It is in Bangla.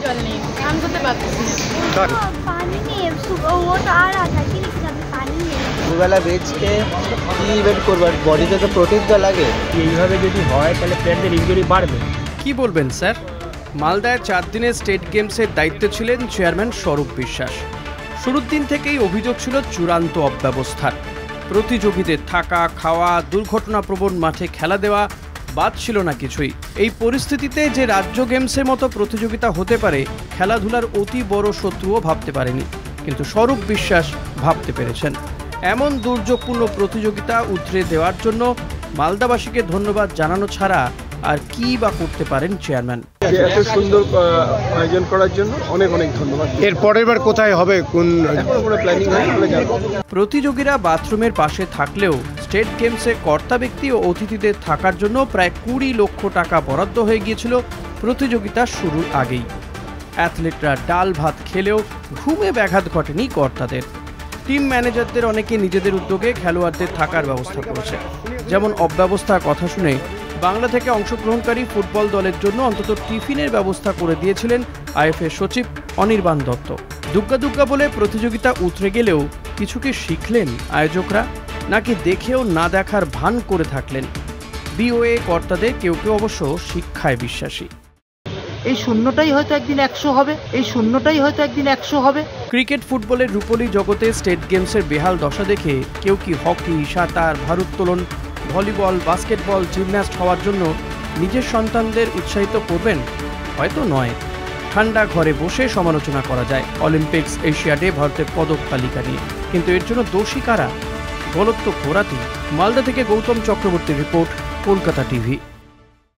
জল নেই, স্নান করতে পারতেছি না। पानी नहीं है, वो तो आ रहा था कि लेकिन अभी पानी नहीं है। দুবেলা বেচকে কি ইভেন্ট করবার, বডিতে তো প্রোটিন তো লাগে। এইভাবে যদি হয় তাহলে প্লেয়ারদের ইনজুরি বাড়বে। কি বলবেন স্যার? মালদায় 4 দিনের স্টেট গেমসের দায়িত্বে ছিলেন চেয়ারম্যান স্বরূপ বিশ্বাস। শুরুর দিন থেকেই অভিযোগ ছিল চূড়ান্ত অব্যবস্থার। প্রতিযোগীদের থাকা, খাওয়া, দুর্ঘটনাপ্রবণ মাঠে খেলা দেওয়া বাদ ছিল না কিছুই। এই পরিস্থিতিতে যে রাজ্য গেমসের মতো প্রতিযোগিতা হতে পারে, খেলাধুলার অতি বড় শত্রুও ভাবতে পারেনি, কিন্তু স্বরূপ বিশ্বাস ভাবতে পেরেছেন। এমন দুর্যোগপূর্ণ প্রতিযোগিতা উতরে দেওয়ার জন্য মালদাবাসীকে ধন্যবাদ জানানো ছাড়া আর কি বা করতে পারেন চেয়ারম্যান? এত সুন্দর আয়োজন করার জন্য অনেক অনেক ধন্যবাদ। এর পরের বার কোথায় হবে, কোন প্ল্যানিং হয়ে যাবে। প্রতিযোগীরা বাথরুমের পাশে থাকলেও স্টেট গেমসে কর্তা ব্যক্তি ও অতিথিদের থাকার জন্য প্রায় 20 লক্ষ টাকা বরাদ্দ হয়ে গিয়েছিল প্রতিযোগিতা শুরুর আগেই। অ্যাথলেটরা ডাল ভাত খেলেও ঘুমে ব্যাঘাত ঘটেনি কর্তাদের। টিম ম্যানেজারদের অনেকে নিজেদের উদ্যোগে খেলোয়াড়দের থাকার ব্যবস্থা করেছে। যেমন অব্যবস্থার কথা শুনে বাংলা থেকে অংশগ্রহণকারী ফুটবল দলের জন্য অন্তত টিফিনের ব্যবস্থা করে দিয়েছিলেন আইএফএ সচিব অনির্বাণ দত্ত। দুগ্গা দুগ্গা বলে প্রতিযোগিতা উতরে গেলেও কিছু কি শিখলেন আয়োজকরা, নাকি দেখেও না দেখার ভান করে থাকলেন? বিওএ কর্তাদের কেউ কেউ অবশ্য শিক্ষায় বিশ্বাসী। এই শূন্যটাই হয়তো একদিন 100 হবে, এই শূন্যটাই হয়তো একদিন 100 হবে। ক্রিকেট ফুটবলের রূপলী জগতে স্টেট গেমসের বেহাল দশা দেখে কেউ কি হকি, সাঁতার, ভারোত্তোলন, ভলিবল, বাস্কেটবল, জিমন্যাস্ট হওয়ার জন্য নিজের সন্তানদের উৎসাহিত করবেন? হয়তো নয়। ঠান্ডা ঘরে বসে সমালোচনা করা যায় অলিম্পিক্স, এশিয়াডে ভারতের পদক তালিকা নিয়ে, কিন্তু এর জন্য দোষী কারা? গলত তো ঘোরাতেই। মালদা থেকে গৌতম চক্রবর্তীর রিপোর্ট, কলকাতা টিভি।